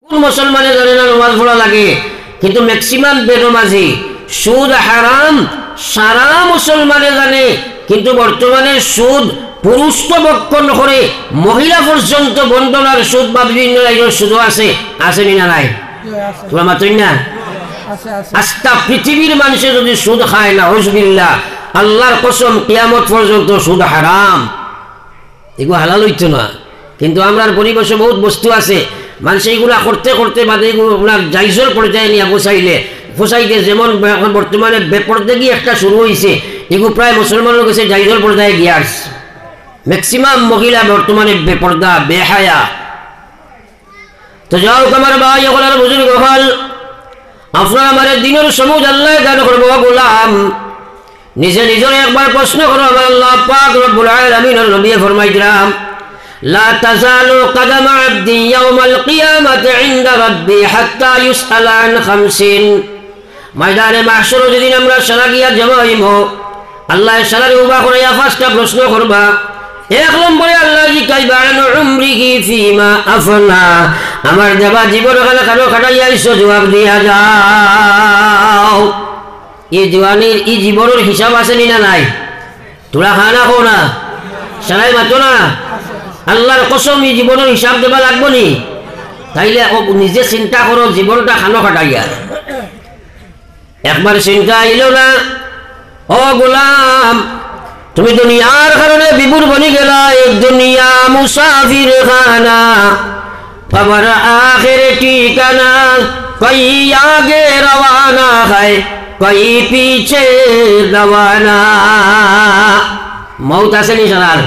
কোন মুসলমানে জানে না নামাজ পড়া লাগে, কিন্তু ম্যাক্সিমাম বেনমাজি সুদ হারাম সারা মুসলমানে জানে, কিন্তু বর্তমানে সুদ পুরুষ তো বক্ষণ করে মহিলা পর্যন্ত বন্ধনার সুদ বা বিভিন্ন সুদও আছে, আসেনি না নাই? তোমরা মাতই না? আস্তা পৃথিবীর মানুষে যদি সুদ খায় না হুজবিল্লাহ, আল্লাহর কসম কিয়ামত পর্যন্ত সুদ হারাম, এগুলো হালাল হইতো না। কিন্তু আমরার পরিবেশে বহুত বস্তু আছে, মানুষ এইগুলা করতে করতে বাদে এগুলা জাইজর পর্যায়ে নিয়ে ফসাইতে, যেমন এখন বর্তমানে বেপরদেগি একটা শুরু হয়েছে, এগুলো প্রায় মুসলমানের কাছে জাইজর পর্যায়ে গিয়ে আসছে। ম্যাক্সিমাম মহিলা বর্তমানে বেপর্দা বেহায়া। তো যাও আমার ভাই এখন আর বুজুর্গ হল, আপনার আমার দিনের সবুজ আল্লাহ দান করবো গোলাম, নিজে নিজের একবার প্রশ্ন করো, আমার আল্লাহ পাক রব্বুল আলামিনের নবী ফরমাইছিলাম লা তাজালু কদম আবদি ইয়াউমাল কিয়ামাতি ইনদা রাব্বি হাত্তা ইউসআল আন খামসিন। ময়দানে মাহশর যেদিন আমরা সারা গিয়া জমা হইব, আল্লাহ সারারে উবা করাইয়া পাঁচটা প্রশ্ন করবা। এক নম্বরে আল্লাহ জিজ্ঞাসা আন উমরিহি ফিমা আফনা, আমার দেবা জীবন কালে কানো কাটাইয়া ইসো জবাব দিয়া যাও। এই জওয়ানির এই জীবনের হিসাব আছে না নাই? তোরা খানা খো না, সারাই মাতো না, আল্লাহর কসম এই জীবনের হিসাব দেবা লাগবো নি? তাইলে নিজে চিন্তা করো জীবনটা খানো কাটাইয়া। একবার চিন্তা আইল না, ও গোলাম তুমি দুনিয়ার কারণে বিপুর বনি গেলা, এক দুনিয়া মুসাফির খানা, খবর আখির ঠিকানা, কই আগে রওয়ানা হয় কই পিছে রওয়ানা। মৌত আছে নি সারার?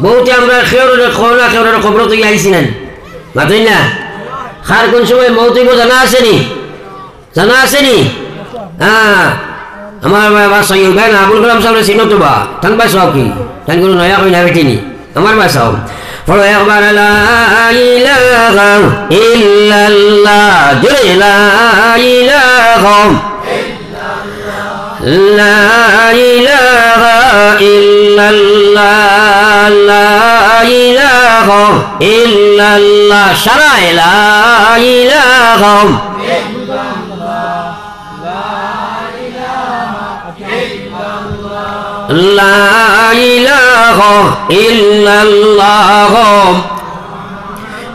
বহুতে আমরা খেউরের খোলা খেউরের খবর তো আইছি না, মাতই না? খার কোন সময় মৌত হইব জানা আসেনি? জানা আসেনি? হ্যাঁ, আমার বাসা ভাই না আবুল কালাম সাহেব চিনো তো বা টান বাসাও কি টান কোনো নয়া কই না বেটিনি আমার বাসাও পড়ো একবার লা ইলাহা ইল্লাল্লাহ, জোরে লা ইলাহা লা ইলাহা ইল্লাল্লাহ, লা ইলাহা ইল্লাল্লাহ, সারা লা ইলাহা লা ইলাহা ইল্লাল্লাহ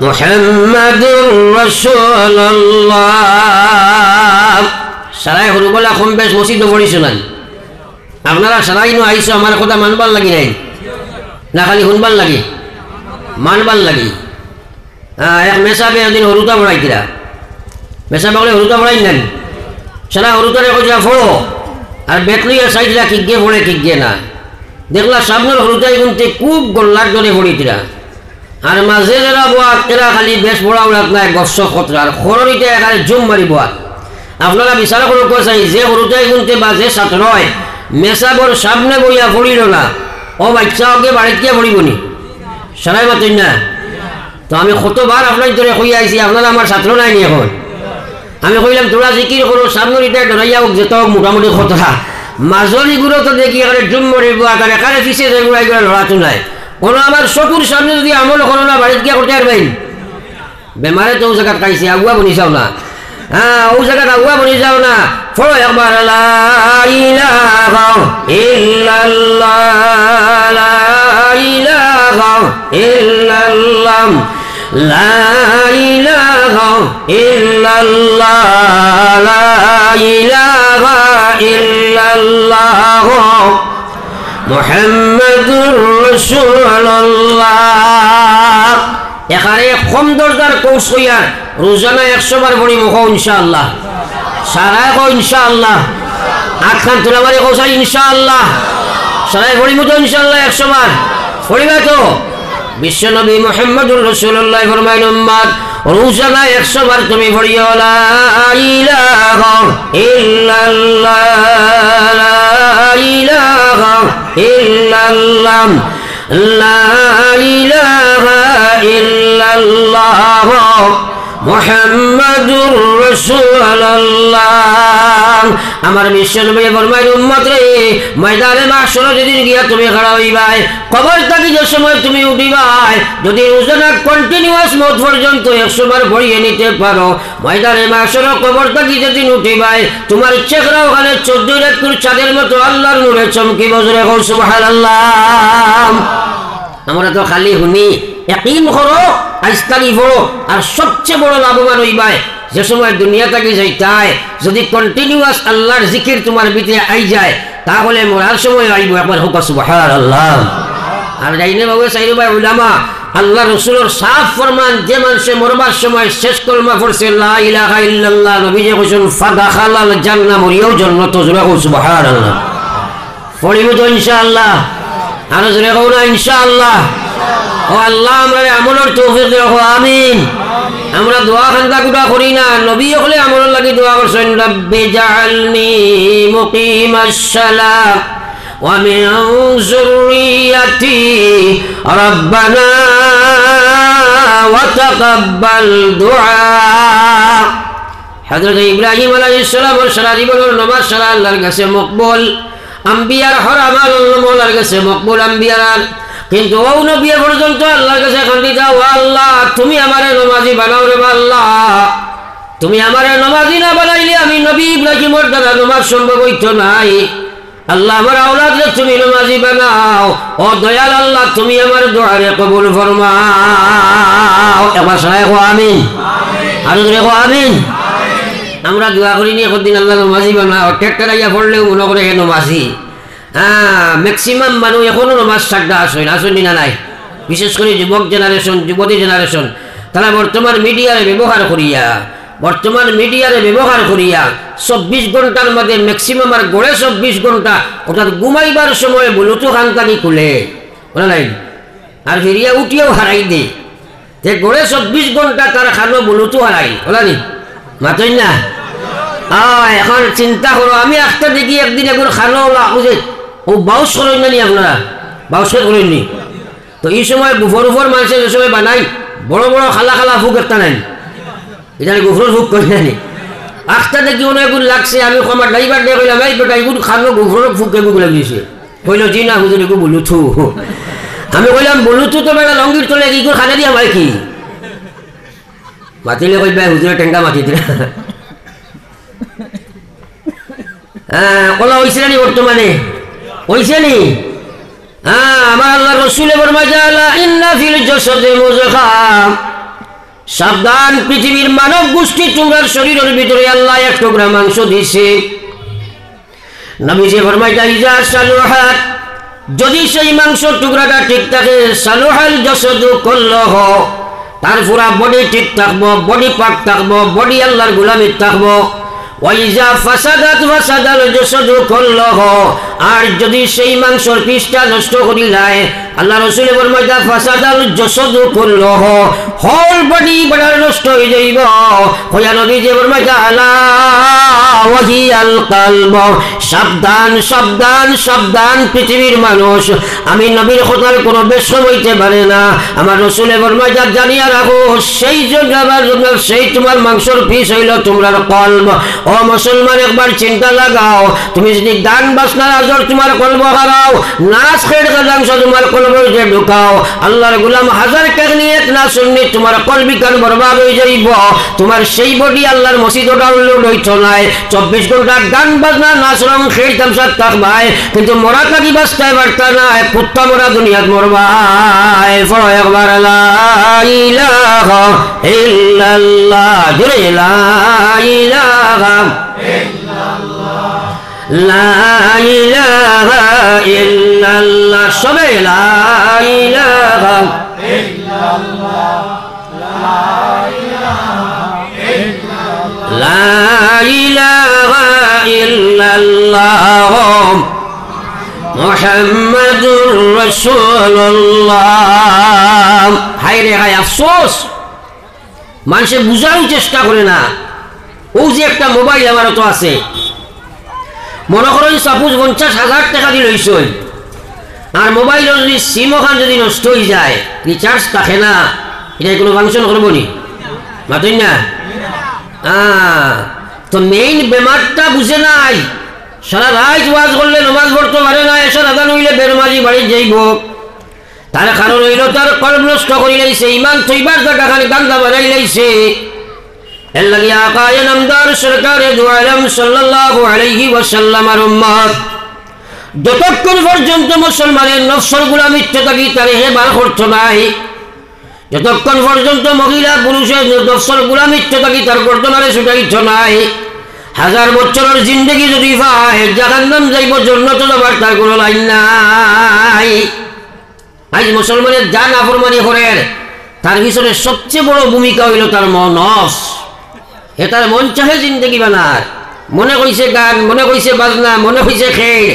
মুহাম্মাদুর রাসূলুল্লাহ। সারাই হরু বলা কম বেশ মসজিদ পড়িছো না আপনারা? সারাই নো আইসো, আমার কথা মানবার লাগি নাই না, খালি শুনবার লাগি? মানবার লাগি। এক মেসাবে একদিন হরুতা পড়াইছিলা, মেসা বলে হরুতা পড়াই নেন, সারা হরুতারে কইলা ফোড়ো, আর বেতলিয়া সাইডলা কিগে পড়ে কিগে না, দেখলা সামনের হরুতাই গুনতে খুব গোল্লার ধরে পড়িছিলা, আর মাঝে যারা বোয়াত এরা খালি বেশ পড়া উড়াত নাই গস খতরা, আর খররিতে এখানে জুম মারি বোয়াত। আপনারা বিচার করে চাই যে হরুতাই গুনতে বা যে ছাত্র হয় মেসাবর সামনে বইয়া পড়িল না, ও বাচ্চা ওকে বাড়িতে গিয়ে পড়িবনি, সারাই মাতেন না? তো আমি কতবার আপনার ধরে কই আইছি, আপনারা আমার ছাত্র নাই নি এখন? আমি কইলাম তোরা জিকির করো, সামনের ইটা ডরাইয়া হোক যেত মোটামুটি খতরা, মাজলিগুলো তো দেখি এখানে জুম মরিব, আর এখানে পিছিয়ে যেগুলো এগুলো লড়াচু নাই, কোনো আমার চকুর সামনে যদি আমল করো না বাড়িতে গিয়ে করতে পারবেন? বেমারে তো ও জায়গাত খাইছে, আগুয়া বনি যাও না, হ্যাঁ ও জায়গাত আগুয়া বনি যাও না। ফলো একবার লা ইলাহা ইল্লাল্লাহ, লা ইলাহা ইল্লাল্লাহ, লা ইলাহা ইল্লাল্লাহ, লা ইলাহা ইল্লাল্লাহ মুহাম্মাদুর রাসূলুল্লাহ। এখানে কম দরজার কোর্স হইয়া রোজানা 100 বার পড়ি মুখ ইনশাআল্লাহ, সারাই কো ইনশাআল্লাহ, আটখান তোলাবারে কোসাই ইনশাআল্লাহ, সারাই পড়ি মুখ ইনশাআল্লাহ 100 বার পড়িবা তো। বিশ্বনবী মুহাম্মদুর রাসূলুল্লাহ ফরমাইল উম্মত রোজানা 100 বার তুমি পড়িও লা ইলাহা ইল্লাল্লাহ, লা ইলাহা ইল্লাল্লাহ, লা ইলাহা ইল্লাল্লাহ মুহাম্মাদুর রাসূলুল্লাহ। আমার বিশ্ব নবী ফরমায় উম্মত রে ময়দানে মাহশর যেদিন গিয়া তুমি খাড়া হইবাই কবর থেকে যে সময় তুমি উঠিবাই যদি রোজানা কন্টিনিউয়াস মত পর্যন্ত 100 বার পড়িয়ে নিতে পারো ময়দানে মাহশর কবর থেকে যেদিন উঠিবাই তোমার চেহারা ওখানে 14 রাতের চাঁদের মতো আল্লাহর নূরে চমকিব। জোরে কও সুবহানাল্লাহ। আমরা তো খালি শুনি ইয়াকিন করো আইস্তানি পড়ো আর সবচেয়ে বড় লাভবান হইবাই যে সময় দুনিয়া থেকে যাইতাই যদি কন্টিনিউয়াস আল্লাহর জিকির তোমার ভিতরে আই যায় তাহলে মরার সময় আইব একবার হোক সুবহানাল্লাহ। আর যাইনে বাবু সাইরু ভাই উলামা আল্লাহ রাসূলের সাফ ফরমান যে মানুষে মরবার সময় শেষ কলমা পড়ছে লা ইলাহা ইল্লাল্লাহ নবীজি কইছেন ফাদাখালাল জান্নাহ মরিয়াও জান্নাত। জোরে কও সুবহানাল্লাহ। পড়িব তো ইনশাআল্লাহ। আর জোরে কও না ইনশাআল্লাহ। ও আল্লাহ আমরা আমলের তৌফিক দাও আমিন। আমরা দোয়া খান্দা গুড়া করি না নবী হলে আমলের লাগি দোয়া করছেন রব্বি জাআলনি মুকিমাস সালাত ওয়া মিন যুররিয়াতি রব্বানা ওয়া তাকাব্বাল দুআ। হযরত ইব্রাহিম আলাইহিস সালাম সারা জীবনের নামাজ সারা আল্লাহর কাছে মকবুল আম্বিয়ার হর আমল আল্লাহর কাছে মকবুল আম্বিয়ার কিন্তু ও নবী পর্যন্ত আল্লাহর কাছে কান্দি দাও আল্লাহ তুমি আমারে নামাজি বানাও রে আল্লাহ তুমি আমারে নামাজি না বানাইলে আমি নবী ইব্রাহিমের দ্বারা নামাজ সম্ভব হইতো নাই। আল্লাহ আমার আওলাদকে তুমি নামাজি বানাও ও দয়াল আল্লাহ তুমি আমার দোয়ারে কবুল ফরমাও। একবার সবাই কও আমিন। আর জোরে কও আমিন। আমরা দোয়া করি নি একদিন আল্লাহ নামাজি বানাও ট্রেক্টর আইয়া পড়লেও মনে করে হে নামাজি। হ্যাঁ ম্যাক্সিমাম মানুষ এখনো নামাজ ছাড়া আসেন না নাই বিশেষ করে যুবক জেনারেশন যুবতী জেনারেশন তারা বর্তমান মিডিয়ারে ব্যবহার করিয়া 24 ঘন্টার মধ্যে ম্যাক্সিমাম আর গড়ে 24 ঘন্টা অর্থাৎ ঘুমাইবার সময় ব্লুটুথ খানকানি খুলে বলে নাই আর ফিরিয়া উঠিয়াও হারাই দে তে গড়ে 24 ঘন্টা তার খানো ব্লুটুথ হারাই বলানি মাতই না। এখন চিন্তা করো আমি একটা দেখি একদিন এখন খানো বুঝে ও বাউস করেন না নি আপনারা বাউস করেন নি তো এই সময় গুফর মানুষের যে সময় বানাই বড় বড় খালা খালা ফুক একটা নাই এটা গুফর ফুক করে না নি একটা দেখি অনেকগুলো লাগছে আমি আমার ড্রাইভার দিয়ে কইলাম এই বেটা এগুলো খানো গুফর ফুক এগুলো লাগিয়েছে কইল জি না হুজুর এগুলো বলুথু আমি কইলাম বলুথু তো বেটা লঙ্গির তোলে কি করে খানা দিয়া ভাই কি মাতিলে কইবা হুজুরের টেঙ্গা মাতি দিলা। হ্যাঁ কলা হয়েছে নি বর্তমানে হয়েছে নি। হ্যাঁ আমার আল্লাহ রসুলে সাবধান পৃথিবীর মানব গোষ্ঠী তোমরা শরীরের ভিতরে আল্লাহ 1 টুকরা মাংস দিছে নবীজি ফরমাইয়া ইজা সালুহাত যদি সেই মাংস টুকরাটা ঠিক থাকে সালুহাল জাসাদু কুল্লুহু তার পুরা বডি ঠিক থাকবো বডি পাক থাকবো বডি আল্লাহর গোলামি থাকবো ওয়াইজা ফাসাদাত ফাসাদাল জাসাদু কুল্লুহু আর যদি সেই মাংসর পিসটা নষ্ট করিলায় আল্লাহ রাসূল ফরমাইয়া ফাসাদাল জাসাদু কুল্লুহু হোল বডি বড় নষ্ট হয়ে যাইব। কয়া নবী যে ফরমাইয়া আলা ওয়াহিয়াল কলব সাবধান সাবধান সাবধান পৃথিবীর মানুষ আমি নবীর কথার কোনো বেশম হইতে পারে না। আমার রাসূল ফরমাইয়া জানিয়া রাখো সেই জগবার সেই তোমার মাংসর পিস হইল তোমরা কলব। ও মুসলমান একবার চিন্তা লাগাও তুমি যদি গান বাজনার আজর তোমার কলব হারাও নাচ খেড় গাংশ তোমার কলবের যে ঢুকাও আল্লাহর গোলাম হাজার টাকা নিয়ে না শুননি তোমার কলবি কান বরবাদ হয়ে যাইব। তোমার সেই বডি আল্লাহর মসজিদ ডাউনলোড হইতো নাই 24 ঘন্টা গান বাজনা নাচ রং খেড় তামসাত থাকবাই কিন্তু মরা থাকি বাঁচতে পারতা না কুত্তা মরা দুনিয়াত মরবাই। পড়ো একবার লা ইলাহা ইল্লাল্লাহ জোরে লা ইলাহা লা ইলাহা ইল্লাল্লাহ সবে লা ইলাহা ইল্লাল্লাহ লা ইলাহা ইল্লাল্লাহ মুহাম্মাদুর রাসূলুল্লাহ। হায় রে হায় আফসোস মানুষে বুঝার চেষ্টা করে না। ও যে একটা মোবাইল আমার তো আছে মনে করেন সাপোজ 50,000 টাকা দিয়ে লইছ আর মোবাইলের যদি সিম ওখান যদি নষ্ট হয়ে যায় রিচার্জ থাকে না এটা কোনো ফাংশন করবো নি মাতুই না তো মেইন বেমারটা বুঝে নাই সারা রাত ওয়াজ করলে নামাজ পড়তে পারে না এসব আদান হইলে বেরমাজি বাড়ি যাইব তার কারণ হইল তার কলব নষ্ট করে লাইছে ইমান থইবার জায়গা খালি গান্দা বানাই লাইছে এর লাগি আকায়ে নামদার সরকারে দু আলম সাল্লাল্লাহু আলাইহি ওয়াসাল্লামের উম্মত যতক্ষণ পর্যন্ত মুসলমানের নফসের গোলামিত্ব থাকি তার হেবার করতে নাই যতক্ষণ পর্যন্ত মহিলা পুরুষের নফসের গোলামিত্ব থাকি তার গর্দনারে ছুটাইছ নাই 1000 বছরের জিন্দগি যদি পায় জাহান্নাম যাইব জান্নাতে যাবার তার কোনো লাইন নাই আজ মুসলমানের যা নাফরমানি করে তার পিছনে সবচেয়ে বড় ভূমিকা হইল তার নফস এ তার মন চাহে জিন্দগি বানার মনে কইছে গান মনে কইছে বাজনা মনে কইছে খেল